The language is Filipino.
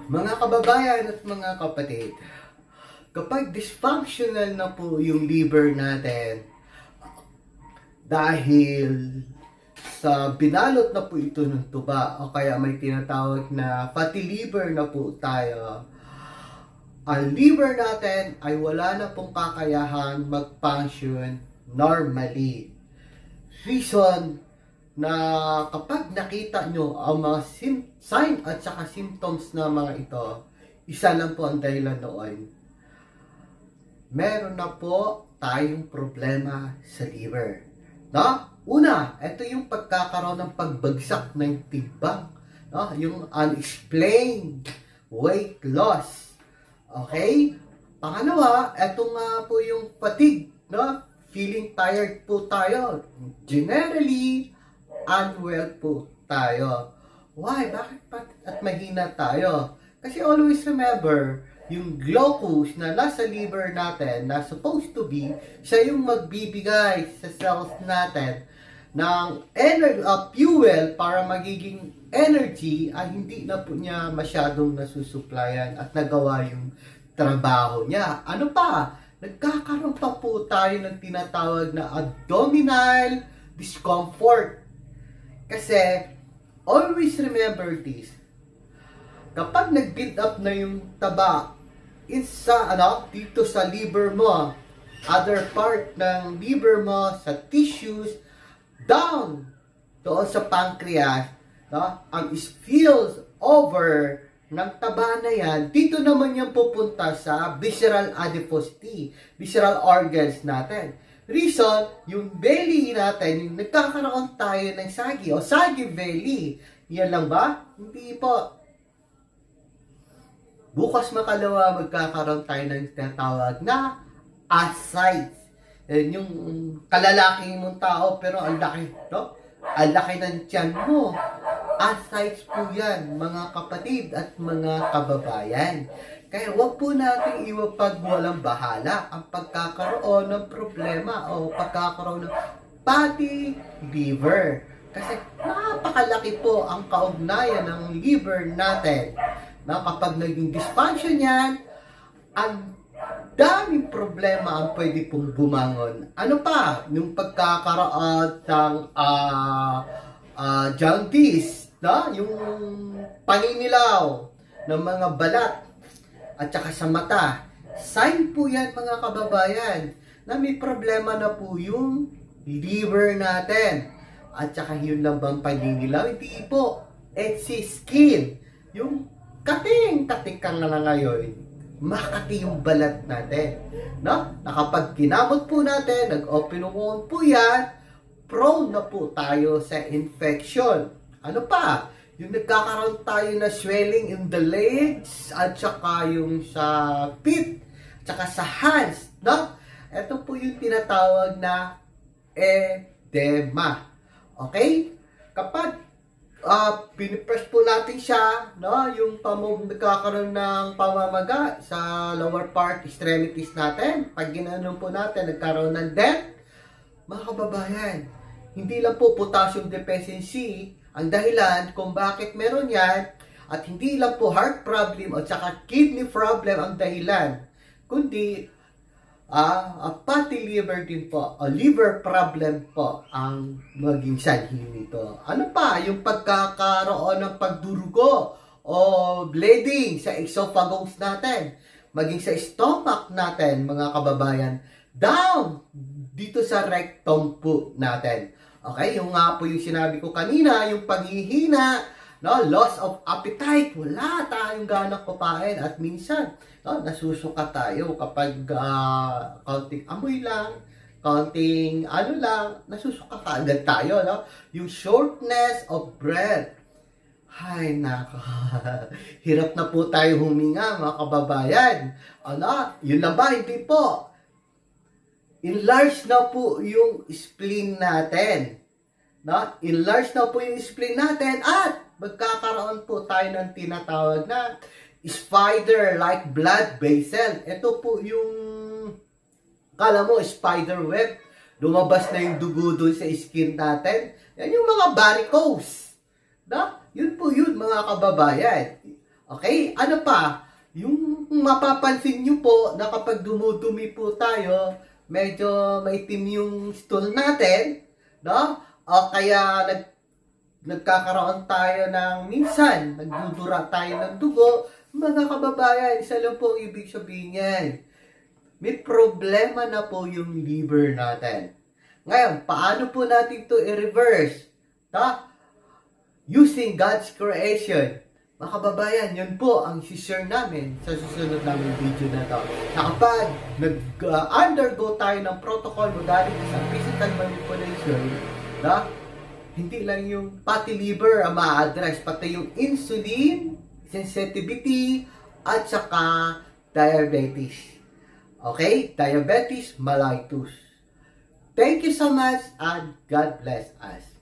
Mga kababayan at mga kapatid, kapag dysfunctional na po yung liver natin dahil sa binalot na po ito ng tuba o kaya may tinatawag na fatty liver na po tayo, ang liver natin ay wala na pong kakayahan mag-function normally. Reason na kapag nakita nyo ang mga sign at saka symptoms na mga ito, isa lang po ang dahilan noon. Meron na po tayong problema sa liver. No? Una, ito yung pagkakaroon ng pagbagsak ng timbang. No? Yung unexplained weight loss. Okay? Pangalawa, ito nga po yung fatigue. No? Feeling tired po tayo. Generally, unwell po tayo. Why? Bakit pa at mahina tayo? Kasi always remember, yung glucose na nasa liver natin, na supposed to be, siya yung magbibigay sa cells natin ng fuel para magiging energy, ay hindi na po niya masyadong nasusuplayan at nagawa yung trabaho niya. Ano pa? Nagkakaroon pa po tayo ng tinatawag na abdominal discomfort. Kasi, always remember this. Kapag nag-build up na yung taba, dito sa liver mo, other part ng liver mo, sa tissues, down, doon sa pancreas, no? Ang spills over ng taba na yan, dito naman yan pupunta sa visceral adiposity, visceral organs natin. Reason, yung belly natin, yung nagkakaroon tayo ng saggy o saggy belly. Yan lang ba? Hindi po. Bukas makalawa, magkakaroon tayo ng tinatawag na ascites. Yung kalalaking mong tao, pero ang laki, no? Ang laki ng tiyan mo. Ascites po yan, mga kapatid at mga kababayan. Kaya wag po natin iwapag walang bahala ang pagkakaroon ng problema o pagkakaroon ng fatty liver. Kasi napakalaki po ang kaugnayan ng liver natin. Na kapag naging dysfunction yan, ang daming problema ang pwede pong bumangon. Ano pa? Yung pagkakaroon ng jaundice, no? Yung paninilaw ng mga balat at saka sa mata. Sign po yan, mga kababayan, na may problema na po yung liver natin. At saka yun lang bang paninilaw? Hindi po. It's skin. Yung kating-kating kang na ngayon, makati yung balat natin. No? Na kapag kinamot po natin, nag-open wound po yan, prone na po tayo sa infection. Ano pa? Yung nagkakaroon tayo na swelling in the legs, at saka yung sa feet, at saka sa hands, no? Ito po yung tinatawag na edema. Okay? Kapag pinipress po natin siya, no? Yung nagkakaroon ng pamamaga sa lower part, extremities natin, pag ginanon po natin, nagkaroon ng dent, mga kababayan, hindi lang po potassium deficiency ang dahilan kung bakit meron yan, at hindi lang po heart problem at saka kidney problem ang dahilan, kundi fatty liver din po, o liver problem po ang maging sanhi nito. Ano pa? Yung pagkakaroon ng pagdurugo o bleeding sa esophagus natin, maging sa stomach natin, mga kababayan, down dito sa rectum po natin. Okay, yung nga po yung sinabi ko kanina, yung paghihina, no, loss of appetite, wala tayong ganang kumain, at minsan, no, nasusuka tayo kapag kaunting amoy lang, kaunting lang, nasusuka kaagad tayo, no? Yung shortness of breath. Ay, nako. Hirap na po tayo huminga, mga kababayan. Ano? Yun lang ba? Hindi po. Enlarge na po yung spleen natin. No? Enlarge na po yung spleen natin at magkakaroon po tayo ng tinatawag na spider-like blood vessel. Ito po yung, kala mo, spider web. Lumabas na yung dugo doon sa skin natin. Yan yung mga varicose. No? Yun po yun, mga kababayan. Okay? Ano pa? Yung mapapansin nyo po na kapag dumudumi po tayo, medyo maitim yung stool natin, no? O kaya nagkakaroon tayo ng minsan, nagdudura tayo ng dugo, mga kababayan, isa lang po ang ibig sabihin yan. May problema na po yung liver natin. Ngayon, paano po natin to i-reverse? Using God's creation. Mga kababayan, yun po ang share namin sa susunod namin video na to. Na kapag nag-undergo tayo ng protocol modality sa physical manipulation, hindi lang yung fatty liver ang ma-address, pati yung insulin, sensitivity, at saka diabetes. Okay? Diabetes mellitus. Thank you so much and God bless us.